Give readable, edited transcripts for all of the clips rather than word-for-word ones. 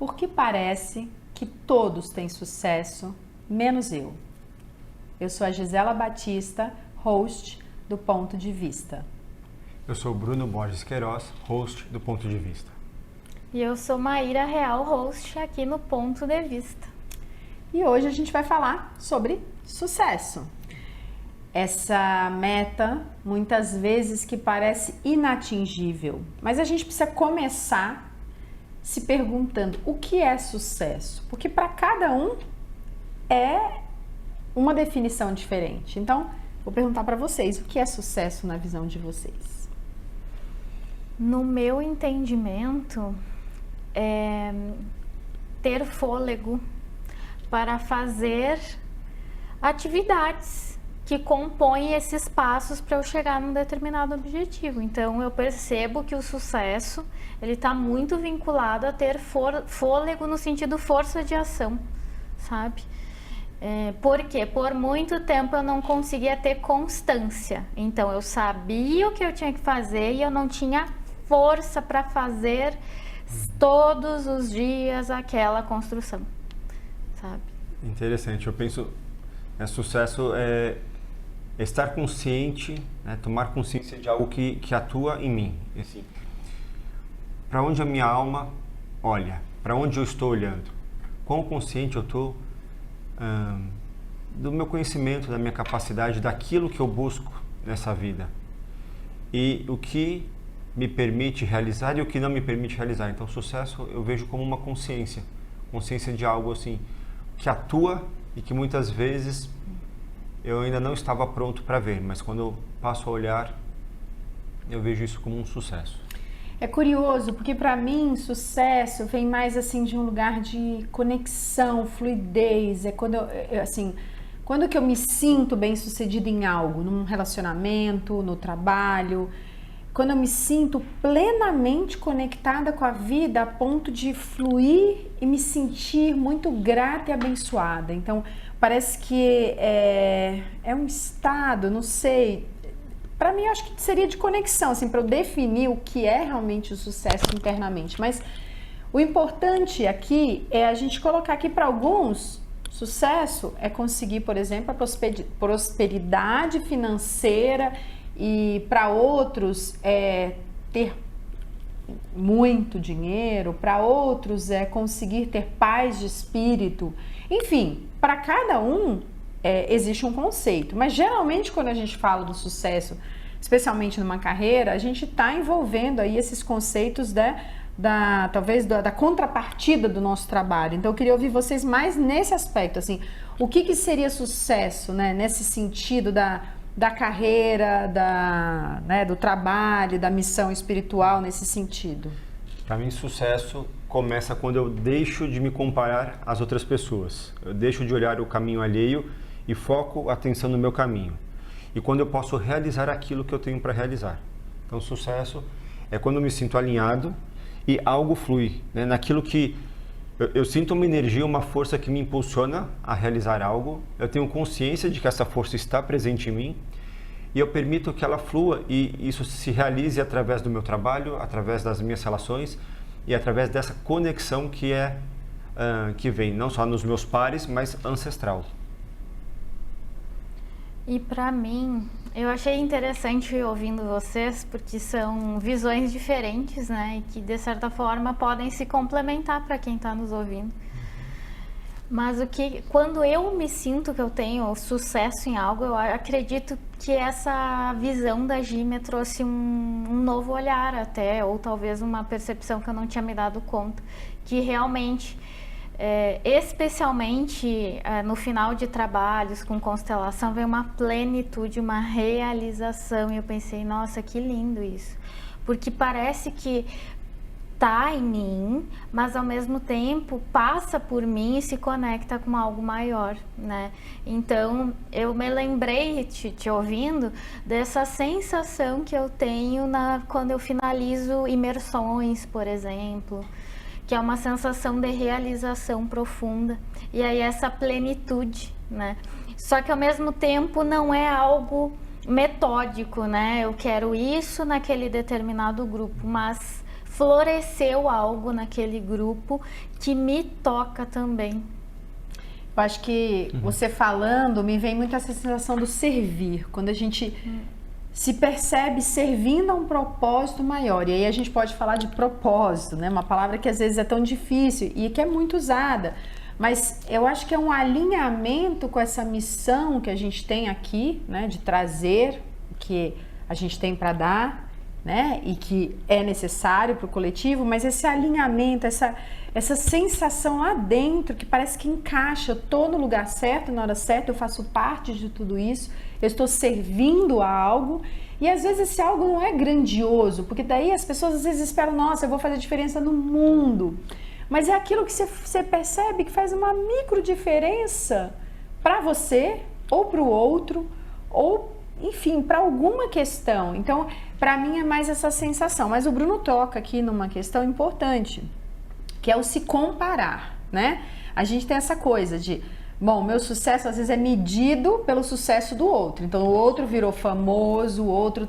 Por que parece que todos têm sucesso, menos eu? Eu sou a Gisela Batista, host do Ponto de Vista. Eu sou o Bruno Borges Queiroz, host do Ponto de Vista. E eu sou Maíra Real, host aqui no Ponto de Vista. E hoje a gente vai falar sobre sucesso. Essa meta, muitas vezes, que parece inatingível. Mas a gente precisa começar se perguntando o que é sucesso? Porque para cada um é uma definição diferente. Então, vou perguntar para vocês, o que é sucesso na visão de vocês? No meu entendimento, é ter fôlego para fazer atividades que compõem esses passos para eu chegar num determinado objetivo. Então, eu percebo que o sucesso ele está muito vinculado a ter fôlego no sentido força de ação, sabe? Porque por muito tempo eu não conseguia ter constância. Então, eu sabia o que eu tinha que fazer e eu não tinha força para fazer todos os dias aquela construção, sabe? Interessante, eu penso, sucesso é estar consciente, né, tomar consciência de algo que atua em mim. Assim, para onde a minha alma olha, para onde eu estou olhando, quão consciente eu estou do meu conhecimento, da minha capacidade, daquilo que eu busco nessa vida e o que me permite realizar e o que não me permite realizar. Então, sucesso eu vejo como uma consciência de algo assim que atua e que muitas vezes eu ainda não estava pronto para ver, mas quando eu passo a olhar, eu vejo isso como um sucesso. É curioso, porque para mim sucesso vem mais assim de um lugar de conexão, fluidez. É quando quando que eu me sinto bem-sucedida em algo, num relacionamento, no trabalho, quando eu me sinto plenamente conectada com a vida a ponto de fluir e me sentir muito grata e abençoada. Então, parece que é um estado, não sei, para mim eu acho que seria de conexão, assim, para eu definir o que é realmente o sucesso internamente. Mas o importante aqui é a gente colocar aqui para alguns, sucesso é conseguir, por exemplo, a prosperidade financeira, e para outros é ter muito dinheiro, para outros é conseguir ter paz de espírito. Enfim, para cada um existe um conceito, mas geralmente quando a gente fala do sucesso, especialmente numa carreira, a gente está envolvendo aí esses conceitos talvez da contrapartida do nosso trabalho. Então eu queria ouvir vocês mais nesse aspecto, assim, o que seria sucesso, né, nesse sentido da carreira, do trabalho, da missão espiritual nesse sentido? Para mim, sucesso começa quando eu deixo de me comparar às outras pessoas. Eu deixo de olhar o caminho alheio e foco a atenção no meu caminho. E quando eu posso realizar aquilo que eu tenho para realizar. Então, sucesso é quando eu me sinto alinhado e algo flui, né? Naquilo que eu sinto uma energia, uma força que me impulsiona a realizar algo. Eu tenho consciência de que essa força está presente em mim e eu permito que ela flua e isso se realize através do meu trabalho, através das minhas relações e através dessa conexão que vem não só nos meus pares, mas ancestral. E para mim, eu achei interessante ouvindo vocês, porque são visões diferentes, né? E que de certa forma podem se complementar para quem está nos ouvindo. Mas quando eu me sinto que eu tenho sucesso em algo, eu acredito que essa visão da Gi me trouxe um novo olhar até, ou talvez uma percepção que eu não tinha me dado conta, que realmente especialmente no final de trabalhos com constelação, vem uma plenitude, uma realização. E eu pensei, nossa, que lindo isso. Porque parece que tá em mim, mas ao mesmo tempo passa por mim e se conecta com algo maior, né? Então, eu me lembrei, te ouvindo, dessa sensação que eu tenho quando eu finalizo imersões, por exemplo, que é uma sensação de realização profunda. E aí essa plenitude, né? Só que ao mesmo tempo não é algo metódico, né? Eu quero isso naquele determinado grupo, mas floresceu algo naquele grupo que me toca também. Eu acho que você falando, me vem muito essa sensação do servir. Quando a gente se percebe servindo a um propósito maior. E aí a gente pode falar de propósito, né? Uma palavra que às vezes é tão difícil e que é muito usada. Mas eu acho que é um alinhamento com essa missão que a gente tem aqui, né? De trazer o que a gente tem para dar, né? E que é necessário para o coletivo, mas esse alinhamento, essa sensação lá dentro que parece que encaixa, eu estou no lugar certo, na hora certa, eu faço parte de tudo isso, eu estou servindo a algo, e às vezes esse algo não é grandioso, porque daí as pessoas às vezes esperam, nossa, eu vou fazer diferença no mundo, mas é aquilo que você percebe que faz uma micro diferença para você, ou para o outro, ou enfim, para alguma questão. Então, para mim é mais essa sensação, mas o Bruno toca aqui numa questão importante, que é o se comparar, né? A gente tem essa coisa de, bom, meu sucesso às vezes é medido pelo sucesso do outro. Então, o outro virou famoso, o outro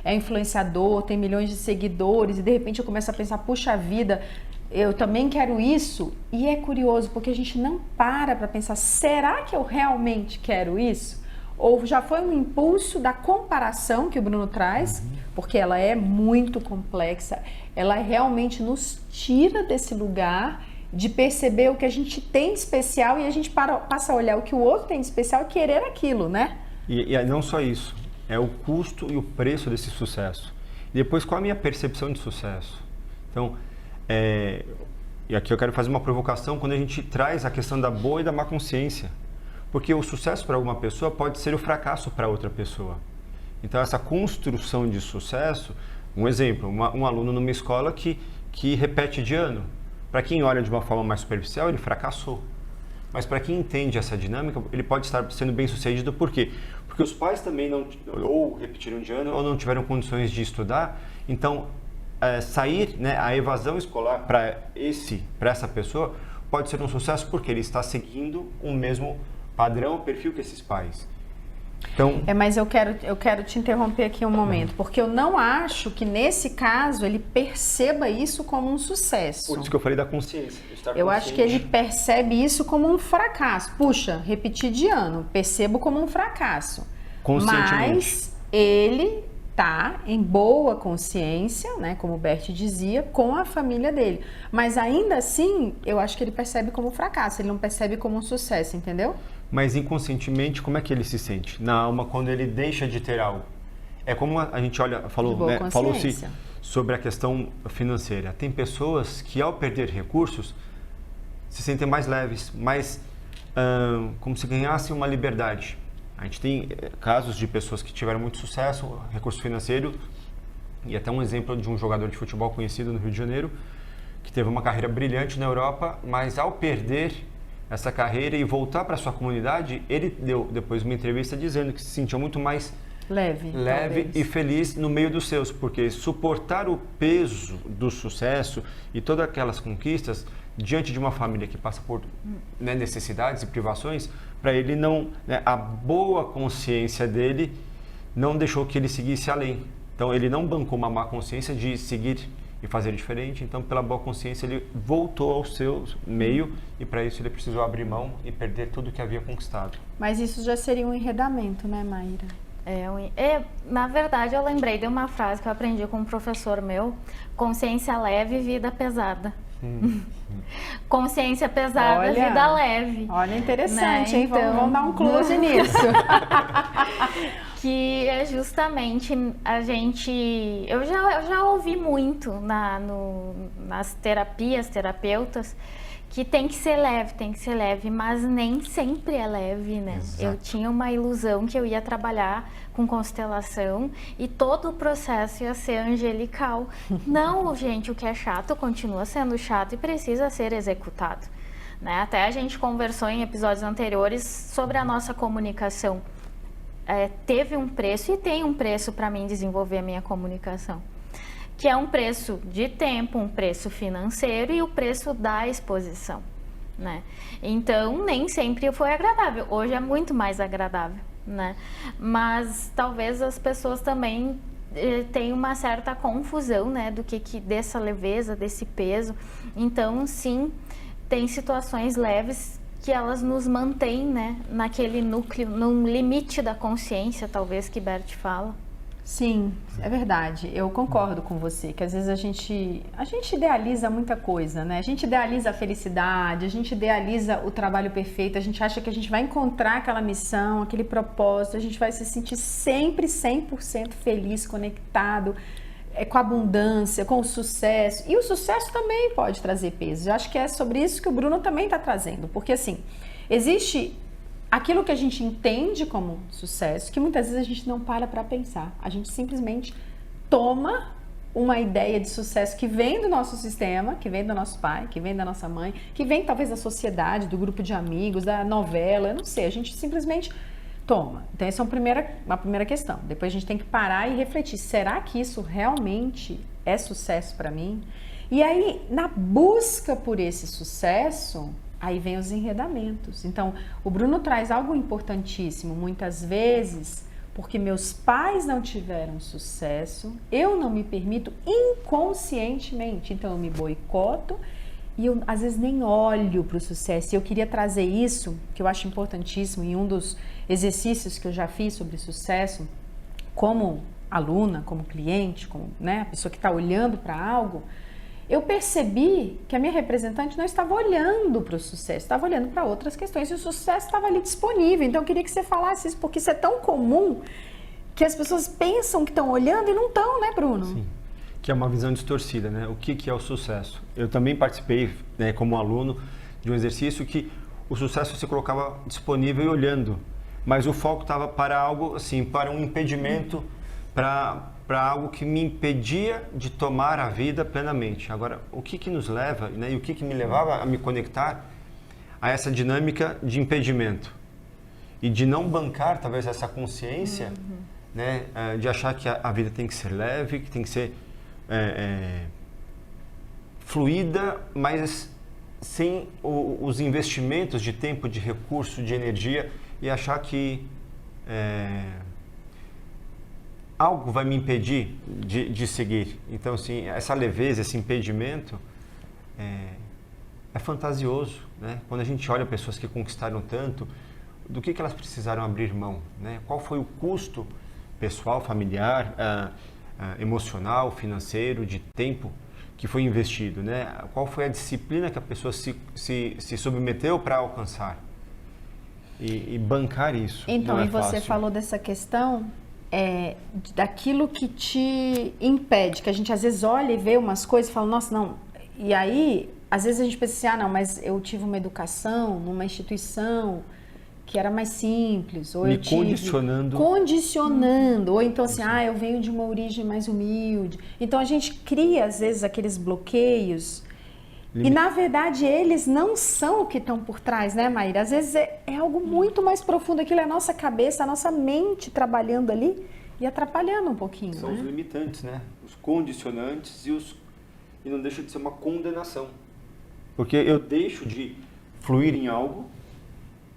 é influenciador, tem milhões de seguidores, e de repente eu começo a pensar, puxa vida, eu também quero isso. E é curioso, porque a gente não para pensar, será que eu realmente quero isso? Ou já foi um impulso da comparação que o Bruno traz, porque ela é muito complexa, ela realmente nos tira desse lugar de perceber o que a gente tem de especial e a gente passa a olhar o que o outro tem de especial e querer aquilo, né? E não só isso, é o custo e o preço desse sucesso. E depois, qual a minha percepção de sucesso? Então, e aqui eu quero fazer uma provocação quando a gente traz a questão da boa e da má consciência. Porque o sucesso para alguma pessoa pode ser o fracasso para outra pessoa. Então, essa construção de sucesso, um exemplo, um aluno numa escola que repete de ano. Para quem olha de uma forma mais superficial, ele fracassou. Mas para quem entende essa dinâmica, ele pode estar sendo bem sucedido. Por quê? Porque os pais também não ou repetiram de ano ou não tiveram condições de estudar. Então, sair, né, a evasão escolar para essa pessoa pode ser um sucesso porque ele está seguindo o mesmo padrão, perfil que esses pais. Então, mas eu quero te interromper aqui um momento, porque eu não acho que nesse caso ele perceba isso como um sucesso. Por isso que eu falei da consciência. Eu acho que ele percebe isso como um fracasso. Puxa, repetir de ano, percebo como um fracasso. Conscientemente. Mas ele tá em boa consciência, né, como o Bert dizia, com a família dele. Mas ainda assim, eu acho que ele percebe como um fracasso, ele não percebe como um sucesso, entendeu? Mas inconscientemente, como é que ele se sente na alma quando ele deixa de ter algo? É como a gente falou-se sobre a questão financeira. Tem pessoas que ao perder recursos se sentem mais leves, mais como se ganhassem uma liberdade. A gente tem casos de pessoas que tiveram muito sucesso, recurso financeiro, e até um exemplo de um jogador de futebol conhecido no Rio de Janeiro, que teve uma carreira brilhante na Europa, mas ao perder essa carreira e voltar para sua comunidade, ele deu depois uma entrevista dizendo que se sentia muito mais leve e feliz no meio dos seus, porque suportar o peso do sucesso e todas aquelas conquistas diante de uma família que passa por necessidades e privações, para ele não, a boa consciência dele não deixou que ele seguisse além. Então ele não bancou uma má consciência de seguir e fazer diferente, então pela boa consciência ele voltou ao seu meio e para isso ele precisou abrir mão e perder tudo que havia conquistado. Mas isso já seria um enredamento, né, Maíra? Na verdade eu lembrei de uma frase que eu aprendi com um professor meu: consciência leve, vida pesada. Consciência pesada, vida leve. Olha, interessante, né? hein? Então, vamos dar um close nisso. Que é justamente a gente... Eu já ouvi muito nas terapeutas, que tem que ser leve, mas nem sempre é leve, né? Exato. Eu tinha uma ilusão que eu ia trabalhar com constelação e todo o processo ia ser angelical. Não, gente, o que é chato continua sendo chato e precisa ser executado, né? Até a gente conversou em episódios anteriores sobre a nossa comunicação. Teve um preço e tem um preço para mim desenvolver a minha comunicação, que é um preço de tempo, um preço financeiro e o preço da exposição, né? Então, nem sempre foi agradável. Hoje é muito mais agradável, né? Mas talvez as pessoas também tem uma certa confusão, né, do que dessa leveza, desse peso. Então, sim, tem situações leves que elas nos mantêm, né, naquele núcleo, num limite da consciência, talvez, que Bert fala. Sim, é verdade. Eu concordo com você, que às vezes a gente idealiza muita coisa, né? A gente idealiza a felicidade, a gente idealiza o trabalho perfeito, a gente acha que a gente vai encontrar aquela missão, aquele propósito, a gente vai se sentir sempre 100% feliz, conectado, com a abundância, com o sucesso. E o sucesso também pode trazer peso. Eu acho que é sobre isso que o Bruno também está trazendo, porque assim, existe aquilo que a gente entende como sucesso, que muitas vezes a gente não para pensar. A gente simplesmente toma uma ideia de sucesso que vem do nosso sistema, que vem do nosso pai, que vem da nossa mãe, que vem talvez da sociedade, do grupo de amigos, da novela, eu não sei. A gente simplesmente toma. Então essa é uma primeira questão. Depois a gente tem que parar e refletir. Será que isso realmente é sucesso para mim? E aí, na busca por esse sucesso, aí vem os enredamentos. Então, o Bruno traz algo importantíssimo. Muitas vezes, porque meus pais não tiveram sucesso, eu não me permito inconscientemente. Então, eu me boicoto e eu, às vezes, nem olho para o sucesso. E eu queria trazer isso, que eu acho importantíssimo, em um dos exercícios que eu já fiz sobre sucesso, como aluna, como cliente, como, né, a pessoa que está olhando para algo. Eu percebi que a minha representante não estava olhando para o sucesso, estava olhando para outras questões e o sucesso estava ali disponível. Então eu queria que você falasse isso, porque isso é tão comum que as pessoas pensam que estão olhando e não estão, né, Bruno? Sim, que é uma visão distorcida, né? O que é o sucesso? Eu também participei, né, como aluno de um exercício que o sucesso se colocava disponível e olhando, mas o foco estava para algo assim, para um impedimento, para algo que me impedia de tomar a vida plenamente. Agora, o que nos leva, né, e o que me levava a me conectar a essa dinâmica de impedimento e de não bancar talvez essa consciência, né, de achar que a vida tem que ser leve, que tem que ser fluida, mas sem os investimentos de tempo, de recurso, de energia, e achar que algo vai me impedir de seguir. Então, assim, essa leveza, esse impedimento é fantasioso, né? Quando a gente olha pessoas que conquistaram tanto, do que elas precisaram abrir mão, né? Qual foi o custo pessoal, familiar, emocional, financeiro, de tempo que foi investido, né? Qual foi a disciplina que a pessoa se submeteu para alcançar e bancar isso? Então, não é e você fácil. falou dessa questão daquilo que te impede, que a gente às vezes olha e vê umas coisas e fala, nossa, não. E aí, às vezes a gente pensa assim, não, mas eu tive uma educação numa instituição que era mais simples, ou Me eu tive condicionando, ou então assim, eu venho de uma origem mais humilde. Então a gente cria às vezes aqueles bloqueios e na verdade eles não são o que estão por trás, né, Maíra? Às vezes é algo muito mais profundo, aquilo é a nossa cabeça, a nossa mente trabalhando ali e atrapalhando um pouquinho. São os limitantes, né? Os condicionantes e não deixa de ser uma condenação. Porque eu deixo de fluir em algo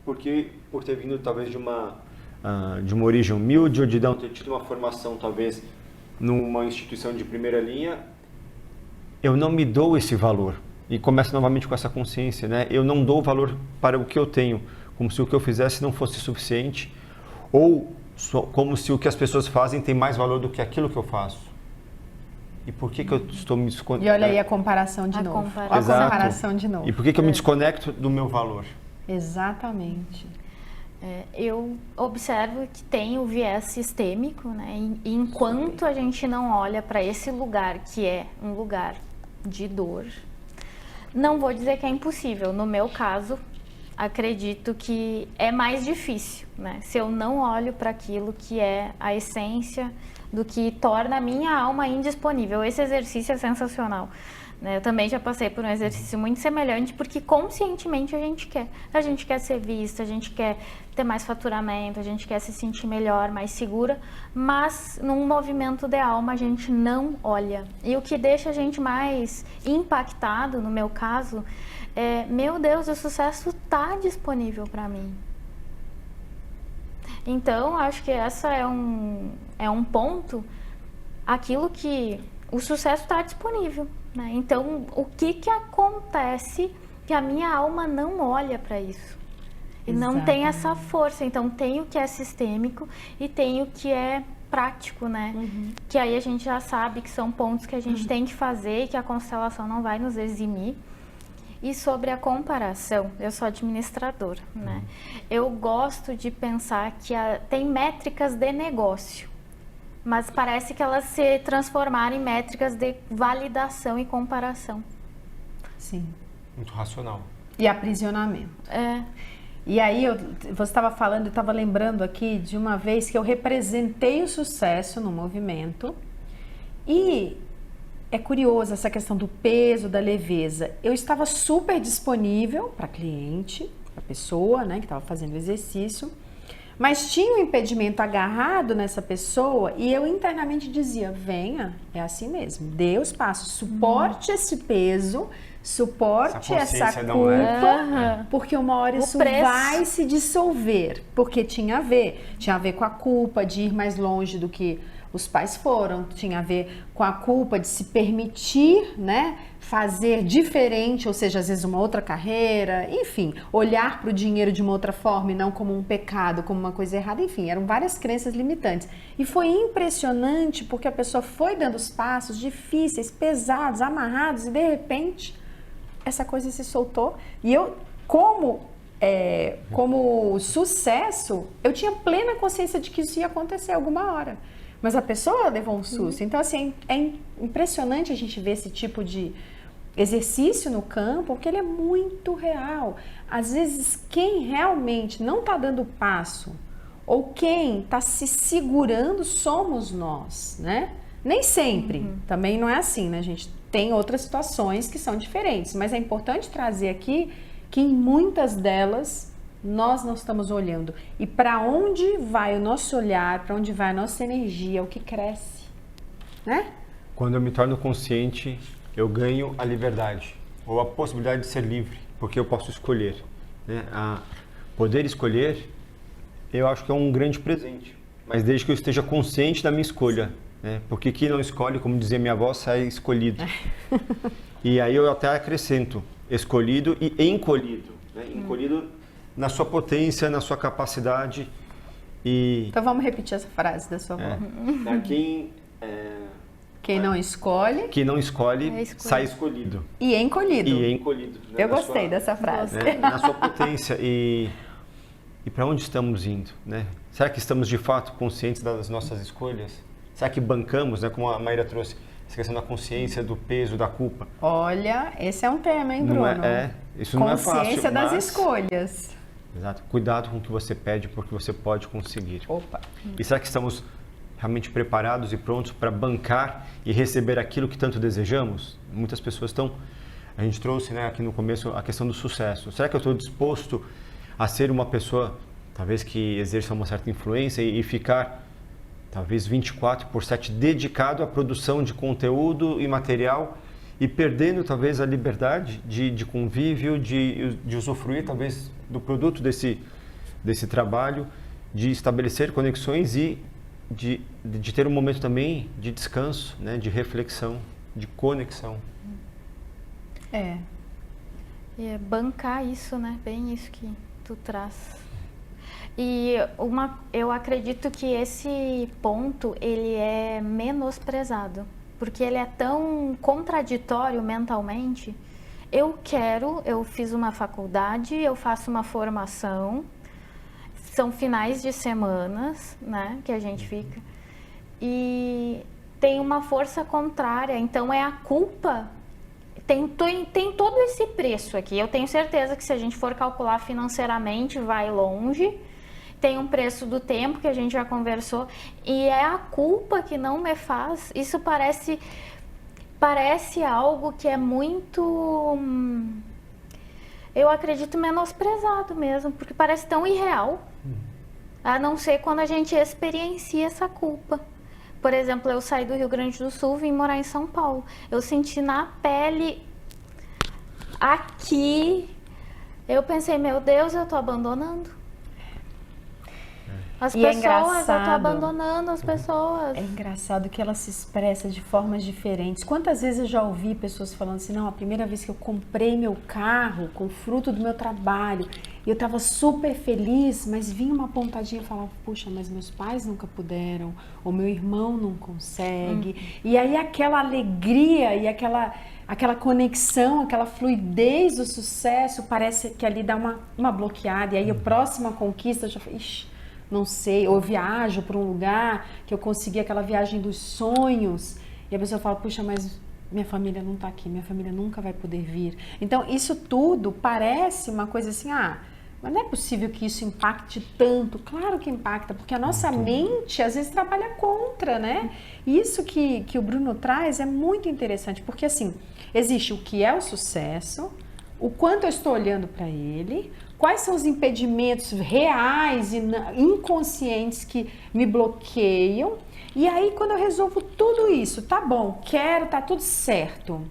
porque por ter vindo talvez de uma origem humilde ou de não ter tido uma formação talvez numa instituição de primeira linha, eu não me dou esse valor. E começa novamente com essa consciência, né? Eu não dou valor para o que eu tenho, como se o que eu fizesse não fosse suficiente, ou como se o que as pessoas fazem tem mais valor do que aquilo que eu faço. E por que eu estou me desconectando? E olha aí a comparação de novo. Comparação. Olha a comparação de novo. E por que eu me desconecto do meu valor? Exatamente. Eu observo que tem o viés sistêmico, né? E enquanto a gente não olha para esse lugar que é um lugar de dor, não vou dizer que é impossível. No meu caso, acredito que é mais difícil, né? Se eu não olho para aquilo que é a essência do que torna a minha alma indisponível. Esse exercício é sensacional, né? Eu também já passei por um exercício muito semelhante, porque conscientemente a gente quer ser vista, a gente quer ter mais faturamento, a gente quer se sentir melhor, mais segura, mas num movimento de alma a gente não olha. E o que deixa a gente mais impactado, no meu caso, meu Deus, o sucesso está disponível para mim. Então, acho que essa é um ponto aquilo que o sucesso está disponível, né? Então, o que acontece que a minha alma não olha para isso? E não tem essa força. Então, tem o que é sistêmico e tem o que é prático, né? Que aí a gente já sabe que são pontos que a gente tem que fazer e que a constelação não vai nos eximir. E sobre a comparação, eu sou administradora, né? Eu gosto de pensar que tem métricas de negócio, mas parece que elas se transformaram em métricas de validação e comparação. Sim. Muito racional. E aprisionamento. E aí, você estava falando, eu estava lembrando aqui de uma vez que eu representei o sucesso no movimento. E é curioso essa questão do peso, da leveza. Eu estava super disponível para cliente, para pessoa, né, que estava fazendo o exercício, mas tinha um impedimento agarrado nessa pessoa e eu internamente dizia, venha, é assim mesmo, dê os passos, suporte esse peso, suporte essa culpa, porque uma hora isso vai se dissolver, porque tinha a ver com a culpa de ir mais longe do que os pais foram, tinha a ver com a culpa de se permitir, né, fazer diferente, ou seja, às vezes uma outra carreira, enfim, olhar para o dinheiro de uma outra forma e não como um pecado, como uma coisa errada, enfim, eram várias crenças limitantes. E foi impressionante porque a pessoa foi dando os passos difíceis, pesados, amarrados e de repente essa coisa se soltou e eu, como sucesso, eu tinha plena consciência de que isso ia acontecer alguma hora. Mas a pessoa levou um susto. Então, assim, é impressionante a gente ver esse tipo de exercício no campo, porque ele é muito real. Às vezes, quem realmente não está dando passo, ou quem está se segurando, somos nós, né? Nem sempre. Também não é assim, né? A gente tem outras situações que são diferentes. Mas é importante trazer aqui que em muitas delas nós não estamos olhando. E para onde vai o nosso olhar, para onde vai a nossa energia, o que cresce, né? Quando eu me torno consciente, eu ganho a liberdade, ou a possibilidade de ser livre, porque eu posso escolher, né? Poder escolher, eu acho que é um grande presente, mas desde que eu esteja consciente da minha escolha, né? Porque quem não escolhe, como dizia minha avó, sai escolhido. E aí eu até acrescento, escolhido e encolhido, né? Encolhido na sua potência, na sua capacidade. Então vamos repetir essa frase da sua avó. Quem não escolhe... Quem não escolhe, sai escolhido. E encolhido. E encolhido. Né? Eu gostei dessa frase. Né? Na sua potência. E para onde estamos indo? Né? Será que estamos de fato conscientes das nossas escolhas? Será que bancamos, né? Como a Maíra trouxe, essa questão da consciência, do peso, da culpa? Olha, esse é um tema, hein, Bruno? Isso não é fácil. Consciência das escolhas. Exato. Cuidado com o que você pede, porque você pode conseguir. Opa. E será que estamos realmente preparados e prontos para bancar e receber aquilo que tanto desejamos? Muitas pessoas estão... A gente trouxe, né, aqui no começo a questão do sucesso. Será que eu estou disposto a ser uma pessoa, talvez que exerça uma certa influência e ficar, talvez 24/7 dedicado à produção de conteúdo e material e perdendo, talvez, a liberdade de convívio, de usufruir, talvez, do produto desse trabalho, de estabelecer conexões e de ter um momento também de descanso, né, de reflexão, de conexão. E é bancar isso, né? Bem isso que tu traz. E eu acredito que esse ponto, ele é menosprezado, porque ele é tão contraditório mentalmente. Eu fiz uma faculdade, eu faço uma formação, são finais de semanas, né, que a gente fica, e tem uma força contrária, então é a culpa, tem todo esse preço aqui, eu tenho certeza que se a gente for calcular financeiramente vai longe, tem um preço do tempo que a gente já conversou, e é a culpa que não me faz, isso parece algo que é muito, eu acredito, menosprezado mesmo, porque parece tão irreal, a não ser quando a gente experiencia essa culpa. Por exemplo, eu saí do Rio Grande do Sul, vim morar em São Paulo, eu senti na pele aqui, eu pensei, meu Deus, eu tô abandonando. As E é pessoas, eu tô engraçado. abandonando as pessoas. É engraçado que ela se expressa de formas diferentes. Quantas vezes eu já ouvi pessoas falando assim, não, a primeira vez que eu comprei meu carro com fruto do meu trabalho, e eu estava super feliz, mas vinha uma pontadinha e falava, puxa, mas meus pais nunca puderam, ou meu irmão não consegue. E aí aquela alegria e aquela conexão, aquela fluidez do sucesso, parece que ali dá uma bloqueada. E aí a próxima conquista eu já falei, ixi, não sei, ou eu viajo para um lugar que eu consegui aquela viagem dos sonhos, e a pessoa fala, puxa, mas minha família não está aqui, minha família nunca vai poder vir. Então, isso tudo parece uma coisa assim, mas não é possível que isso impacte tanto. Claro que impacta, porque a nossa mente às vezes trabalha contra, né? E isso que o Bruno traz é muito interessante, porque assim, existe o que é o sucesso, o quanto eu estou olhando para ele, quais são os impedimentos reais e inconscientes que me bloqueiam. E aí, quando eu resolvo tudo isso, tá bom, quero, tá tudo certo.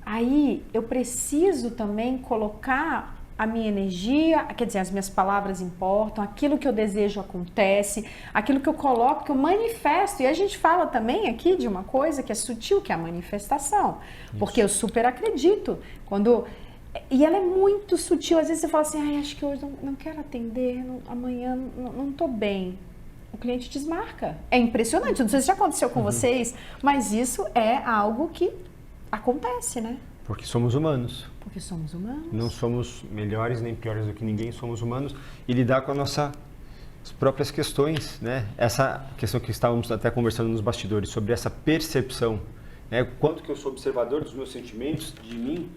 Aí, eu preciso também colocar a minha energia, quer dizer, as minhas palavras importam, aquilo que eu desejo acontece, aquilo que eu coloco, que eu manifesto. E a gente fala também aqui de uma coisa que é sutil, que é a manifestação. Porque eu super acredito. E ela é muito sutil. Às vezes você fala assim, acho que hoje não quero atender, amanhã não tô bem. O cliente desmarca. É impressionante. Não sei se já aconteceu com vocês, mas isso é algo que acontece, né? Porque somos humanos. Porque somos humanos. Não somos melhores nem piores do que ninguém, somos humanos. E lidar com as nossas próprias questões, né? Essa questão que estávamos até conversando nos bastidores, sobre essa percepção, né? Quanto que eu sou observador dos meus sentimentos, de mim,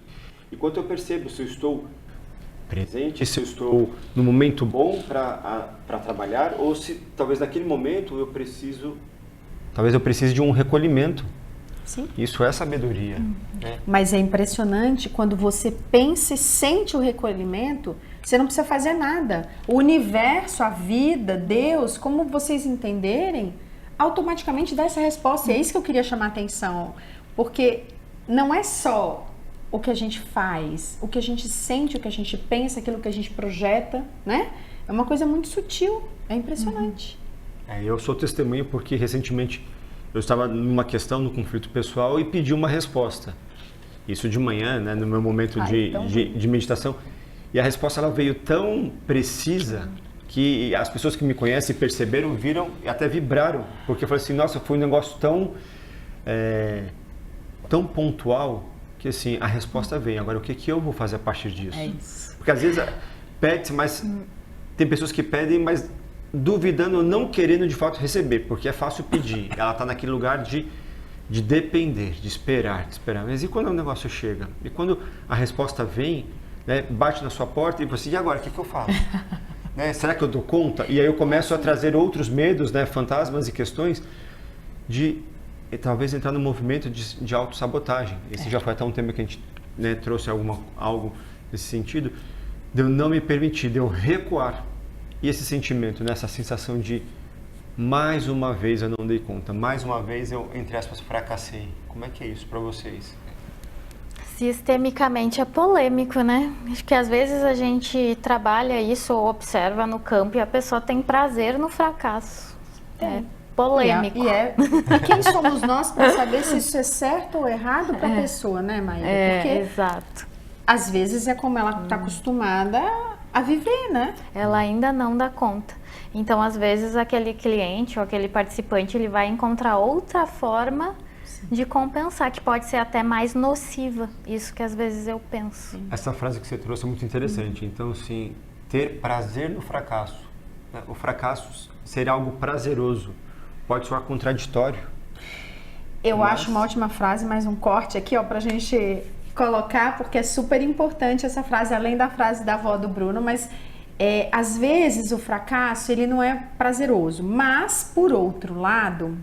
e quanto eu percebo se eu estou presente, se eu estou no momento bom para trabalhar, ou se talvez naquele momento eu precise de um recolhimento. Sim. Isso é sabedoria. Né? Mas é impressionante quando você pensa e sente o recolhimento, você não precisa fazer nada. O universo, a vida, Deus, como vocês entenderem, automaticamente dá essa resposta. E é isso que eu queria chamar a atenção. Porque não é só o que a gente faz, o que a gente sente, o que a gente pensa, aquilo que a gente projeta, né? É uma coisa muito sutil, é impressionante. Eu sou testemunha porque recentemente eu estava numa questão, no conflito pessoal, e pedi uma resposta. Isso de manhã, né, no meu momento de meditação. E a resposta ela veio tão precisa que as pessoas que me conhecem perceberam, viram e até vibraram. Porque eu falei assim, nossa, foi um negócio tão pontual que assim, a resposta vem. Agora, o que eu vou fazer a partir disso? É isso. Porque às vezes pede-se, mas tem pessoas que pedem, mas duvidando, não querendo de fato receber, porque é fácil pedir. Ela está naquele lugar de depender, de esperar. Mas e quando o negócio chega? E quando a resposta vem, né, bate na sua porta e você, e agora, o que eu faço? Né, será que eu dou conta? E aí eu começo a trazer outros medos, né, fantasmas e questões de talvez entrar no movimento de autossabotagem. Esse já foi até um tema que a gente, né, trouxe algo nesse sentido, de eu não me permitir, de eu recuar. E esse sentimento, né, essa sensação de mais uma vez eu não dei conta, mais uma vez eu, entre aspas, fracassei. Como é que é isso para vocês? Sistemicamente é polêmico, né? Acho que às vezes a gente trabalha isso ou observa no campo e a pessoa tem prazer no fracasso. É polêmico. E quem somos nós para saber se isso é certo ou errado para a pessoa, né, Maíra? Porque exato. Às vezes é como ela está acostumada a viver, né? Ela ainda não dá conta. Então, às vezes, aquele cliente ou aquele participante, ele vai encontrar outra forma de compensar, que pode ser até mais nociva. Isso que às vezes eu penso. Essa frase que você trouxe é muito interessante. Então, assim, ter prazer no fracasso. Né? O fracasso ser algo prazeroso. Pode soar contraditório. Eu acho uma ótima frase, mais um corte aqui, ó, pra gente colocar, porque é super importante essa frase, além da frase da avó do Bruno, mas às vezes o fracasso, ele não é prazeroso, mas, por outro lado,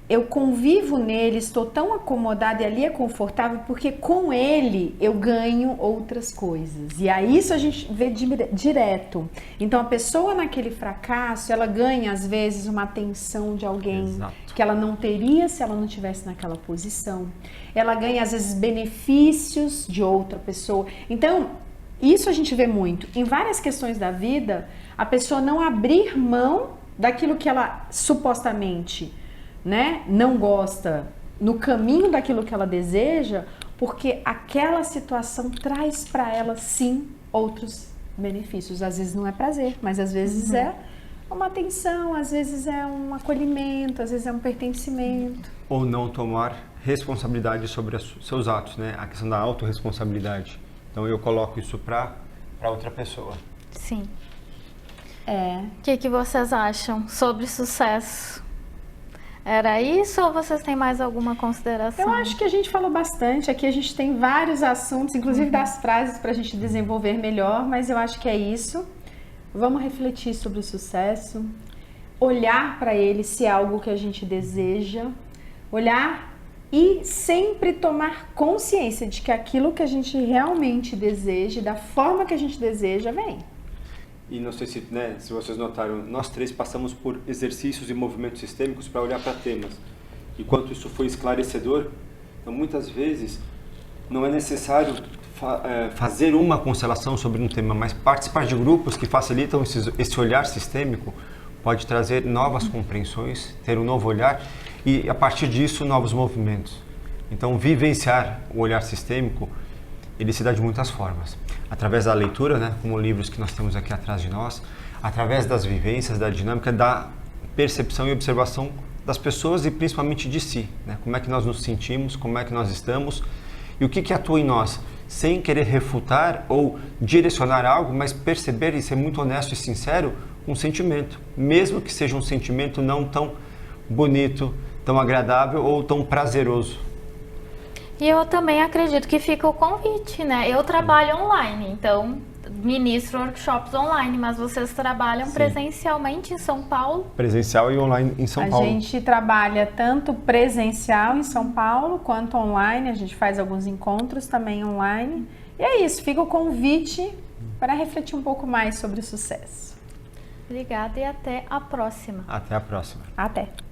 eu convivo nele, estou tão acomodada e ali é confortável, porque com ele eu ganho outras coisas. E aí isso a gente vê direto. Então a pessoa naquele fracasso, ela ganha às vezes uma atenção de alguém. Exato. Que ela não teria se ela não estivesse naquela posição. Ela ganha às vezes benefícios de outra pessoa. Então, Isso a gente vê muito. Em várias questões da vida, a pessoa não abrir mão daquilo que ela supostamente, né, não gosta, no caminho daquilo que ela deseja, porque aquela situação traz para ela, sim, outros benefícios. Às vezes não é prazer, mas às vezes é uma atenção, às vezes é um acolhimento, às vezes é um pertencimento. Ou não tomar responsabilidade sobre seus atos, né? A questão da autorresponsabilidade. Então eu coloco isso para outra pessoa. Sim. É. O que vocês acham sobre sucesso? Era isso ou vocês têm mais alguma consideração? Eu acho que a gente falou bastante. Aqui a gente tem vários assuntos, inclusive das frases para a gente desenvolver melhor, mas eu acho que é isso. Vamos refletir sobre o sucesso, olhar para ele se é algo que a gente deseja, olhar e sempre tomar consciência de que aquilo que a gente realmente deseja, da forma que a gente deseja, vem. E não sei se, né, se vocês notaram, nós três passamos por exercícios e movimentos sistêmicos para olhar para temas. E quanto isso foi esclarecedor, então muitas vezes não é necessário fazer uma constelação sobre um tema, mas participar de grupos que facilitam esse olhar sistêmico pode trazer novas compreensões, ter um novo olhar e, a partir disso, novos movimentos. Então, vivenciar o olhar sistêmico, ele se dá de muitas formas. Através da leitura, né, como livros que nós temos aqui atrás de nós, através das vivências, da dinâmica, da percepção e observação das pessoas e principalmente de si, né? Como é que nós nos sentimos, como é que nós estamos e o que atua em nós, sem querer refutar ou direcionar algo, mas perceber e ser muito honesto e sincero com o sentimento, mesmo que seja um sentimento não tão bonito, tão agradável ou tão prazeroso. E eu também acredito que fica o convite, né? Eu trabalho online, então ministro workshops online, mas vocês trabalham presencialmente em São Paulo? Presencial e online em São Paulo. A gente trabalha tanto presencial em São Paulo quanto online, a gente faz alguns encontros também online. E é isso, fica o convite para refletir um pouco mais sobre o sucesso. Obrigada e até a próxima. Até a próxima. Até!